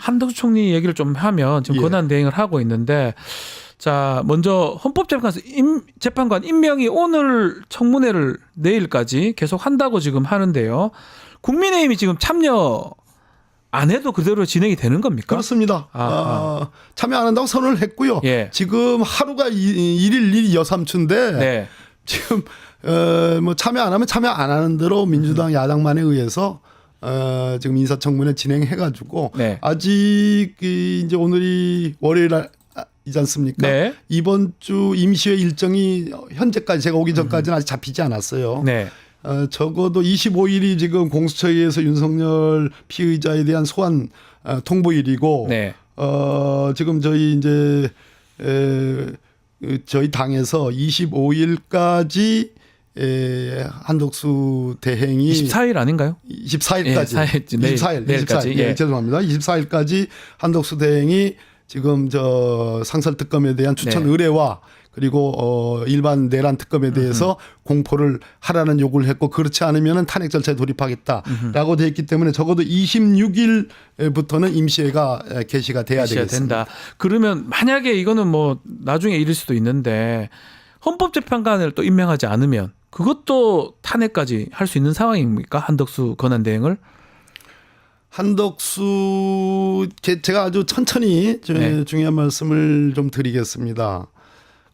한덕수 총리 얘기를 좀 하면 지금 예. 권한 대행을 하고 있는데 자 먼저 헌법재판관 임명이 오늘 청문회를 내일까지 계속 한다고 지금 하는데요. 국민의힘이 지금 참여 안 해도 그대로 진행이 되는 겁니까? 그렇습니다. 참여 안 한다고 선언을 했고요. 예. 지금 하루가 일일 여삼추인데 네. 지금 뭐 참여 안 하면 참여 안 하는 대로 민주당 야당만에 의해서 지금 인사청문회 진행해가지고 네. 아직 이제 오늘이 월요일이지 않습니까? 네. 이번 주 임시회 일정이 현재까지 제가 오기 전까지는 아직 잡히지 않았어요. 네. 적어도 25일이 지금 공수처에서 윤석열 피의자에 대한 소환 통보일이고 네. 지금 저희 이제 저희 당에서 25일까지 한덕수 대행이 24일 아닌가요? 24일까지 예, 24일 내일까지. 예, 죄송합니다. 24일까지 한덕수 대행이 지금 저 상설특검에 대한 추천 네. 의뢰와 그리고 일반 내란 특검에 대해서 공포를 하라는 요구를 했고 그렇지 않으면 탄핵 절차에 돌입하겠다라고 돼 있기 때문에 적어도 26일부터는 임시회가 개시가 돼야 되겠습니다. 된다. 그러면 만약에 이거는 뭐 나중에 이를 수도 있는데 헌법재판관을 또 임명하지 않으면 그것도 탄핵까지 할 수 있는 상황입니까? 한덕수 권한대행을? 한덕수 제가 아주 천천히 네. 중요한 말씀을 좀 드리겠습니다.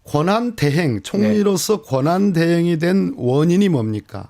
권한 대행 총리로서 권한 대행이 된 원인이 뭡니까?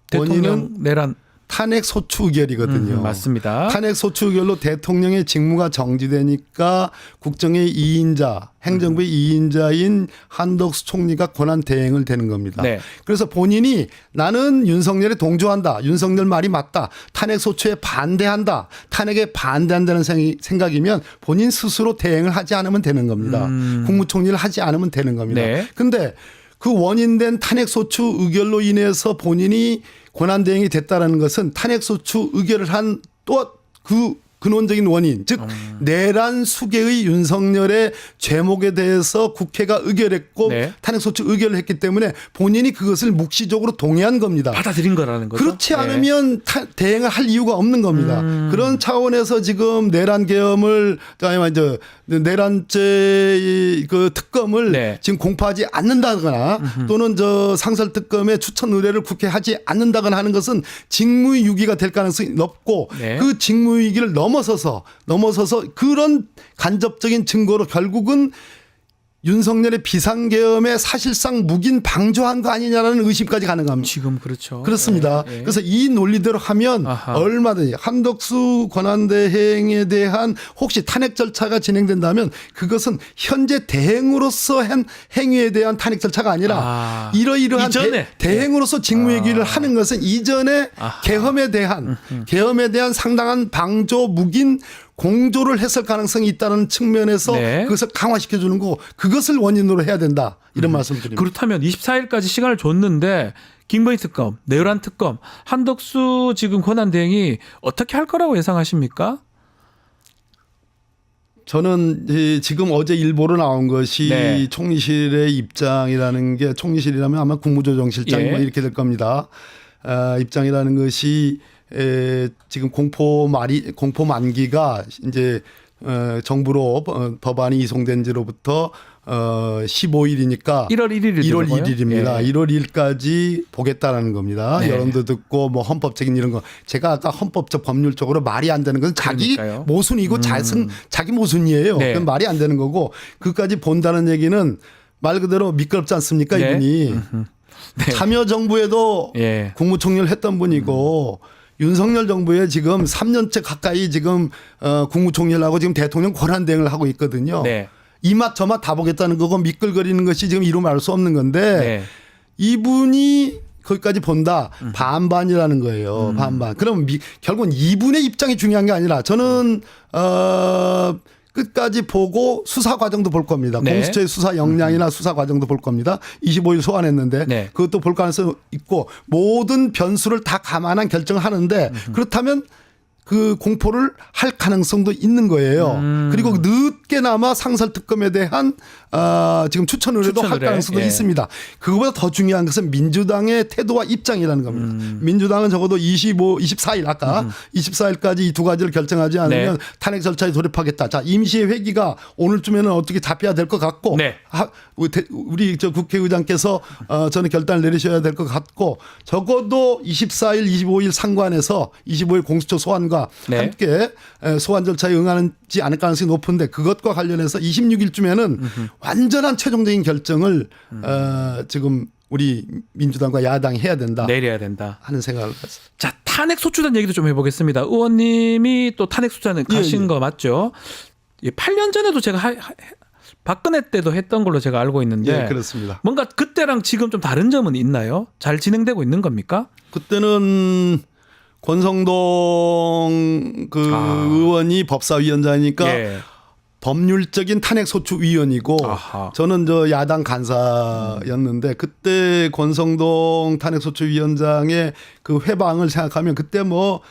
대통령 내란 탄핵 소추 의결이거든요. 맞습니다. 탄핵 소추 의결로 대통령의 직무가 정지되니까 국정의 2인자, 행정부의 2인자인 한덕수 총리가 권한 대행을 되는 겁니다. 네. 그래서 본인이 나는 윤석열에 동조한다. 윤석열 말이 맞다. 탄핵 소추에 반대한다. 탄핵에 반대한다는 생각이면 본인 스스로 대행을 하지 않으면 되는 겁니다. 국무총리를 하지 않으면 되는 겁니다. 그런데 네. 그 원인된 탄핵 소추 의결로 인해서 본인이 권한 대행이 됐다라는 것은 탄핵 소추 의결을 한 또 그 근원적인 원인, 즉 내란 수계의 윤석열의 죄목에 대해서 국회가 의결했고 네. 탄핵 소추 의결을 했기 때문에 본인이 그것을 묵시적으로 동의한 겁니다. 받아들인 거라는 거죠. 그렇지 않으면 대행을 할 이유가 없는 겁니다. 그런 차원에서 지금 내란 계엄을 내란죄 그 특검을 네. 지금 공포하지 않는다거나 또는 저 상설 특검의 추천 의뢰를 국회에 하지 않는다거나 하는 것은 직무유기가 될 가능성이 높고 네. 그 직무유기를 넘어서서 그런 간접적인 증거로 결국은 윤석열의 비상계엄에 사실상 묵인 방조한 거 아니냐라는 의심까지 가능합니다. 지금 그렇죠. 그렇습니다. 예, 예. 그래서 이 논리대로 하면 얼마든지 한덕수 권한대행에 대한 혹시 탄핵 절차가 진행된다면 그것은 현재 대행으로서 한 행위에 대한 탄핵 절차가 아니라 이러이러한 대행으로서 직무유기를 하는 것은 이전에 계엄에 대한 상당한 방조 묵인 공조를 했을 가능성이 있다는 측면에서 네. 그것을 강화시켜 주는 거고 그것을 원인으로 해야 된다. 이런 말씀을 드립니다. 그렇다면 24일까지 시간을 줬는데 김건희 특검, 내란 특검, 한덕수 지금 권한대행이 어떻게 할 거라고 예상하십니까? 저는 지금 어제 일보로 나온 것이 네. 총리실의 입장이라는 게 총리실이라면 아마 국무조정실장 예. 뭐 이렇게 될 겁니다. 입장이라는 것이 지금 공포 만기가 이제 정부로 법안이 이송된 지로부터 15일이니까 1월 1일이 1월 1일입니다. 예. 1월 1일까지 보겠다라는 겁니다. 네. 여론도 듣고 뭐 헌법적인 이런 거 제가 아까 헌법적 법률적으로 말이 안 되는 건 자기 그러니까요. 모순이고 자기 모순이에요. 네. 그건 말이 안 되는 거고 그까지 본다는 얘기는 말 그대로 미끄럽지 않습니까? 네. 이분이 참여정부에도 예. 국무총리를 했던 분이고 윤석열 정부에 지금 3년째 가까이 지금 국무총리를 하고 지금 대통령 권한대행을 하고 있거든요. 네. 이맛 저맛 다 보겠다는 거고 미끌거리는 것이 지금 이루 말할 수 없는 건데 네. 이분이 거기까지 본다. 반반이라는 거예요. 반반. 그럼 결국은 이분의 입장이 중요한 게 아니라 저는 끝까지 보고 수사 과정도 볼 겁니다. 네. 공수처의 수사 역량이나 수사 과정도 볼 겁니다. 25일 소환했는데 네. 그것도 볼 가능성이 있고 모든 변수를 다 감안한 결정을 하는데 그렇다면 그 공포를 할 가능성도 있는 거예요. 그리고 늦게나마 상설특검에 대한 지금 추천 의뢰도 할 가능성도 있습니다. 그거보다 더 중요한 것은 민주당의 태도와 입장이라는 겁니다. 민주당은 적어도 24일 아까 24일까지 이 두 가지를 결정하지 않으면 탄핵 절차에 돌입하겠다. 자, 임시의 회기가 오늘쯤에는 어떻게 잡혀야 될 것 같고 우리 저 국회의장께서 저는 결단을 내리셔야 될 것 같고 적어도 24일, 25일 상관에서 25일 공수처 소환과 함께 소환 절차에 응하지 않을 가능성이 높은데 그것과 관련해서 26일쯤에는 완전한 최종적인 결정을 지금 우리 민주당과 야당이 해야 된다. 내려야 된다. 하는 생각을 가졌습니다. 자, 탄핵 소추단 얘기도 좀 해보겠습니다. 의원님이 또 탄핵 소추단에 가신 거 맞죠? 8년 전에도 제가 박근혜 때도 했던 걸로 제가 알고 있는데 그렇습니다. 뭔가 그때랑 지금 좀 다른 점은 있나요? 잘 진행되고 있는 겁니까? 그때는 권성동 의원이 법사위원장이니까 법률적인 탄핵소추위원이고 저는 저 야당 간사였는데 그때 권성동 탄핵소추위원장의 그 회방을 생각하면 그때 뭐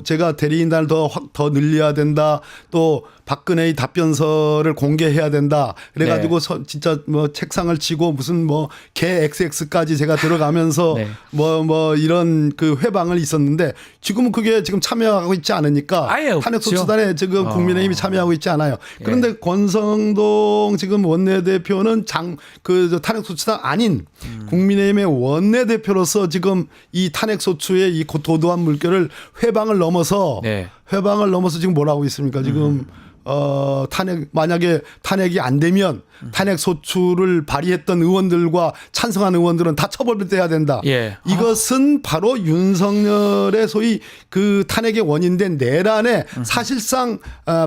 제가 대리인단을 더 늘려야 된다. 또 박근혜의 답변서를 공개해야 된다. 그래가지고 진짜 뭐 책상을 치고 무슨 뭐 개 XX까지 제가 들어가면서 뭐 이런 그 회방을 있었는데 지금은 그게 지금 참여하고 있지 않으니까 탄핵소추단에 지금 국민의힘이 참여하고 있지 않아요. 그런데 권성동 지금 원내대표는 그 탄핵소추단 아닌 국민의힘의 원내대표로서 지금 이 탄핵소추의 이 도도한 물결을 회방을 넘어서 지금 뭘 하고 있습니까? 지금 만약에 탄핵이 안 되면 탄핵 소추를 발의했던 의원들과 찬성한 의원들은 다 처벌돼야 된다. 이것은 바로 윤석열의 소위 그 탄핵의 원인된 내란에 사실상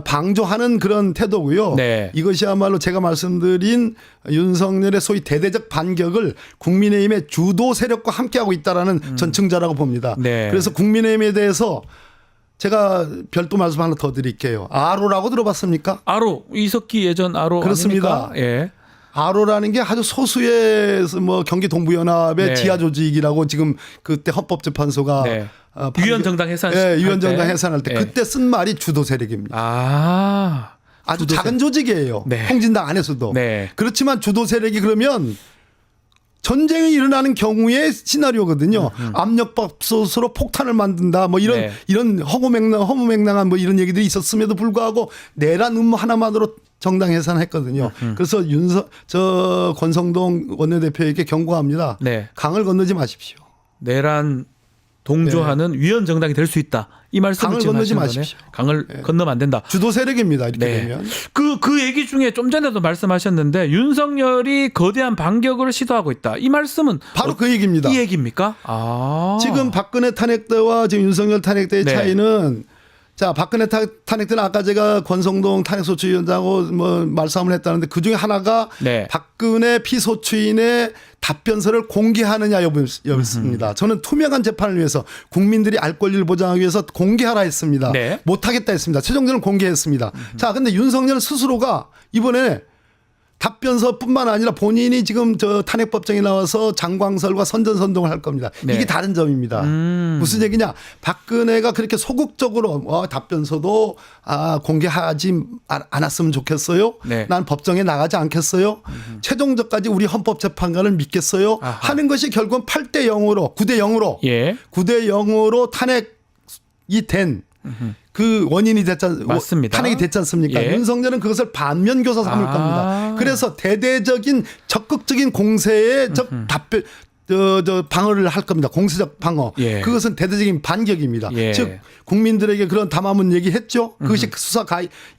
방조하는 그런 태도고요. 이것이야말로 제가 말씀드린 윤석열의 소위 대대적 반격을 국민의힘의 주도 세력과 함께하고 있다라는 전층자라고 봅니다. 그래서 국민의힘에 대해서 제가 별도 말씀 하나 더 드릴게요. 아로라고 들어봤습니까? 아로 이석기 예전 아로 그렇습니다. 아닙니까? 아로라는 게 아주 소수의 뭐 경기 동부연합의 지하 조직이라고 지금 그때 헌법재판소가 유연정당 해산 유연정당 해산할 때 그때 쓴 말이 주도 세력입니다. 아주 작은 조직이에요. 통진당 안에서도. 그렇지만 주도 세력이 그러면 전쟁이 일어나는 경우의 시나리오거든요. 압력밥솥으로 폭탄을 만든다. 뭐 이런 허무맹랑한 뭐 이런 얘기들이 있었음에도 불구하고 내란 음모 하나만으로 정당 해산했거든요. 그래서 저 권성동 원내대표에게 경고합니다. 강을 건너지 마십시오. 내란 동조하는 위헌 정당이 될 수 있다. 이 말씀을 강을 건너지 마십시오. 강을 건너면 안 된다. 주도 세력입니다. 이렇게 되면. 그 얘기 중에 좀 전에도 말씀하셨는데 윤석열이 거대한 반격을 시도하고 있다. 이 말씀은 바로 그 얘기입니다. 이 얘기입니까? 지금 박근혜 탄핵 때와 지금 윤석열 탄핵 때의 차이는 자, 박근혜 탄핵 때는 아까 제가 권성동 탄핵소추위원장하고 뭐 말싸움을 했다는데 그 중에 하나가 박근혜 피소추인의 답변서를 공개하느냐 여부였습니다. 저는 투명한 재판을 위해서 국민들이 알 권리를 보장하기 위해서 공개하라 했습니다. 못하겠다 했습니다. 최종적으로 공개했습니다. 자, 근데 윤석열 스스로가 이번에 답변서뿐만 아니라 본인이 지금 저 탄핵법정에 나와서 장광설과 선전선동을 할 겁니다. 이게 다른 점입니다. 무슨 얘기냐? 박근혜가 그렇게 소극적으로 답변서도 공개하지 않았으면 좋겠어요. 난 법정에 나가지 않겠어요. 최종적까지 우리 헌법재판관을 믿겠어요. 하는 것이 결국은 8대 0으로 9대 0으로 9대 0으로 탄핵이 된 그 원인이 맞습니다. 탄핵이 됐지 않습니까? 윤석열은 그것을 반면교사 삼을 겁니다. 그래서 대대적인 적극적인 공세에 방어를 할 겁니다. 공세적 방어. 그것은 대대적인 반격입니다. 즉 국민들에게 그런 담화문 얘기했죠. 그것이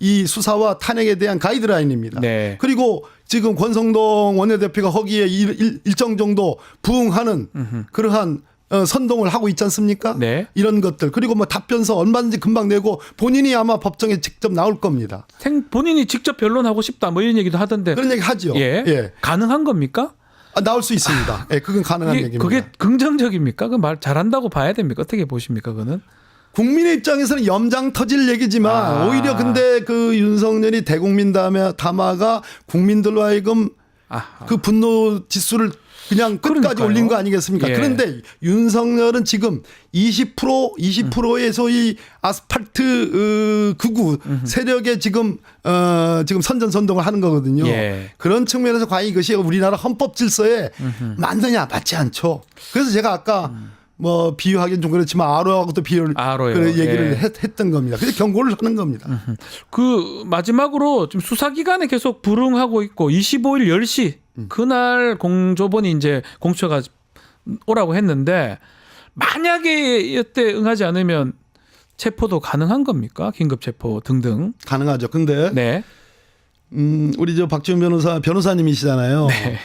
이 수사와 탄핵에 대한 가이드라인입니다. 그리고 지금 권성동 원내대표가 거기에 일정 정도 부응하는 그러한 선동을 하고 있지 않습니까? 이런 것들. 그리고 뭐 답변서 얼마든지 금방 내고 본인이 아마 법정에 직접 나올 겁니다. 본인이 직접 변론하고 싶다 뭐 이런 얘기도 하던데. 그런 얘기 하죠. 가능한 겁니까? 나올 수 있습니다. 그건 가능한 얘기입니다. 그게 긍정적입니까? 그 말 잘한다고 봐야 됩니까? 어떻게 보십니까? 그거는? 국민의 입장에서는 염장 터질 얘기지만 오히려 근데 그 윤석열이 대국민 담화가 국민들로 하여금 그 분노 지수를 그냥 끝까지 그러니까요. 올린 거 아니겠습니까? 예. 그런데 윤석열은 지금 20%의 소위 아스팔트 극우 세력에 지금 선전선동을 하는 거거든요. 예. 그런 측면에서 과연 이것이 우리나라 헌법 질서에 맞느냐 맞지 않죠. 그래서 제가 아까 뭐 비유하기는 좀 그렇지만 아로하고도 비유를 아로요. 그 얘기를 예. 했던 겁니다. 그래서 경고를 하는 겁니다. 그 마지막으로 좀 수사기관에 계속 불응하고 있고 25일 10시 그날 공조본이 이제 공처가 오라고 했는데 만약에 이때 응하지 않으면 체포도 가능한 겁니까? 긴급 체포 등등. 가능하죠. 근데 네. 우리 저 박지훈 변호사님이시잖아요. 네.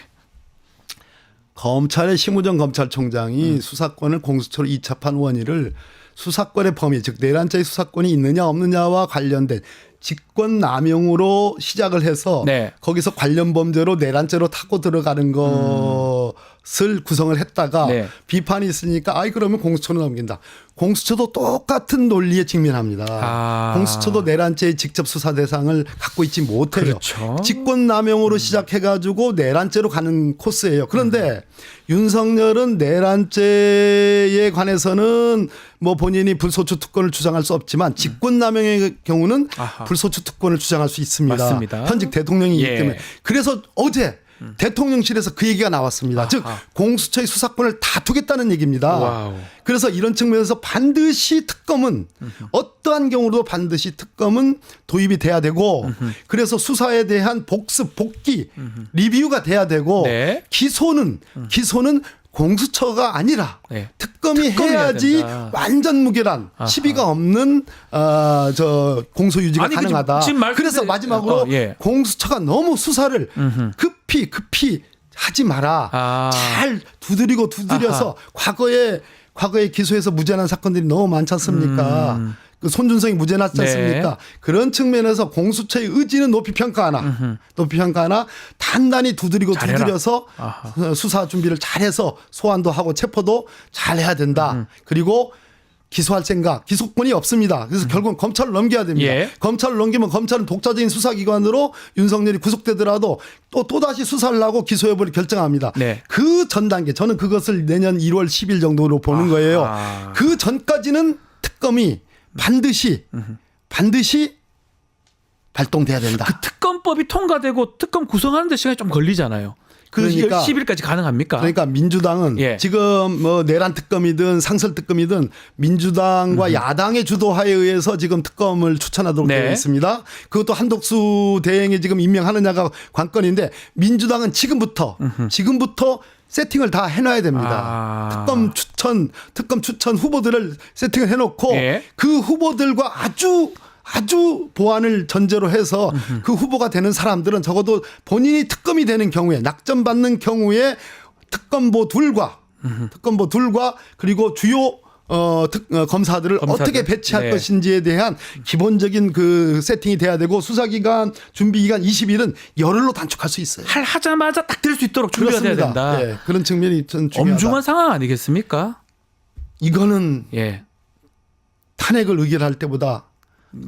검찰의 심우정 검찰총장이 수사권을 공수처로 이첩한 원인을 수사권의 범위 즉 내란죄의 수사권이 있느냐 없느냐와 관련된 직권남용으로 시작을 해서 네. 거기서 관련 범죄로 내란죄로 타고 들어가는 것을 구성을 했다가 네. 비판이 있으니까 아이 그러면 공수처로 넘긴다. 공수처도 똑같은 논리에 직면합니다. 아. 공수처도 내란죄의 직접 수사 대상을 갖고 있지 못해요. 그렇죠. 직권남용으로 시작해가지고 내란죄로 가는 코스예요. 그런데 윤석열은 내란죄에 관해서는 뭐 본인이 불소추 특권을 주장할 수 없지만 직권남용의 경우는 아하. 불소추 특권을 주장할 수 있습니다. 맞습니다. 현직 대통령이기 예. 때문에. 그래서 어제 대통령실에서 그 얘기가 나왔습니다. 아하. 즉 공수처의 수사권을 다투겠다는 얘기입니다. 와우. 그래서 이런 측면에서 반드시 특검은 어떠한 경우도 반드시 특검은 도입이 돼야 되고 그래서 수사에 대한 복습, 복귀, 리뷰가 돼야 되고 네. 기소는 공수처가 아니라 네. 특검이 특검이 해야 해야지 된다. 완전 무결한 아하. 시비가 없는 저 공소 유지가 아니, 가능하다. 지금 말씀드린- 그래서 마지막으로 예. 공수처가 너무 수사를 급히 하지 마라. 아. 잘 두드려서 과거에 기소해서 무죄난 사건들이 너무 많지 않습니까? 그 손준성이 무죄 났지 네. 않습니까? 그런 측면에서 공수처의 의지는 높이 평가하나 단단히 잘해라. 두드려서 아하. 수사 준비를 잘해서 소환도 하고 체포도 잘해야 된다. 그리고 기소할 생각, 기소권이 없습니다. 그래서 결국은 검찰을 넘겨야 됩니다. 예. 검찰을 넘기면 검찰은 독자적인 수사기관으로 윤석열이 구속되더라도 또다시 수사를 하고 기소 여부를 결정합니다. 네. 그 전 단계, 저는 그것을 내년 1월 10일 정도로 보는 거예요. 아하. 그 전까지는 특검이 반드시 발동돼야 된다. 그 특검법이 통과되고 특검 구성하는데 시간이 좀 걸리잖아요. 그러니까 10일까지 가능합니까? 그러니까 민주당은 예. 지금 뭐 내란 특검이든 상설 특검이든 민주당과 야당의 주도하에 의해서 지금 특검을 추천하도록 네. 되어 있습니다. 그것도 한덕수 대행이 지금 임명하느냐가 관건인데 민주당은 지금부터 세팅을 다 해놔야 됩니다. 아. 특검 추천 후보들을 세팅을 해놓고 예. 그 후보들과 아주 보안을 전제로 해서 그 후보가 되는 사람들은 적어도 본인이 특검이 되는 경우에 낙점받는 경우에 특검보 둘과 그리고 주요 검사들을 어떻게 배치할 네. 것인지에 대한 기본적인 그 세팅이 돼야 되고 수사기간 준비기간 20일은 열흘로 단축할 수 있어요. 하자마자 딱 될 수 있도록 준비가 돼야 된다. 예, 그런 측면이 전 중요하다. 엄중한 상황 아니겠습니까? 이거는 예. 탄핵을 의결할 때보다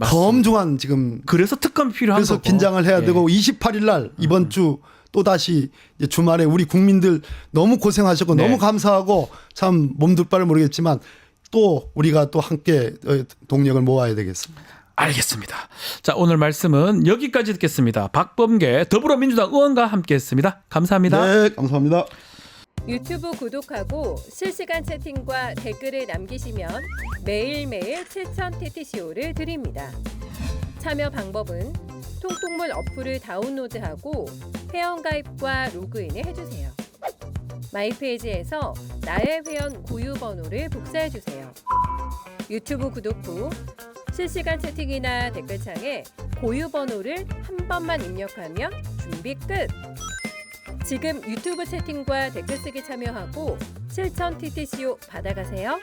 더 엄중한 지금 그래서 특검이 필요한 그래서 거고. 긴장을 해야 예. 되고 28일 날 이번 주 또다시 이제 주말에 우리 국민들 너무 고생하셨고 네. 너무 감사하고 참 몸둘 바를 모르겠지만 또 우리가 또 함께 동력을 모아야 되겠습니다. 알겠습니다. 자, 오늘 말씀은 여기까지 듣겠습니다. 박범계 더불어민주당 의원과 함께했습니다. 감사합니다. 네, 감사합니다. 유튜브 구독하고 실시간 채팅과 댓글을 남기시면 매일매일 실천 TTCO를 드립니다. 참여 방법은 통통물 어플을 다운로드하고 회원가입과 로그인을 해주세요. 마이페이지에서 나의 회원 고유 번호를 복사해주세요. 유튜브 구독 후 실시간 채팅이나 댓글창에 고유 번호를 한 번만 입력하면 준비 끝! 지금 유튜브 채팅과 댓글 쓰기 참여하고 실천 TTCO 받아가세요.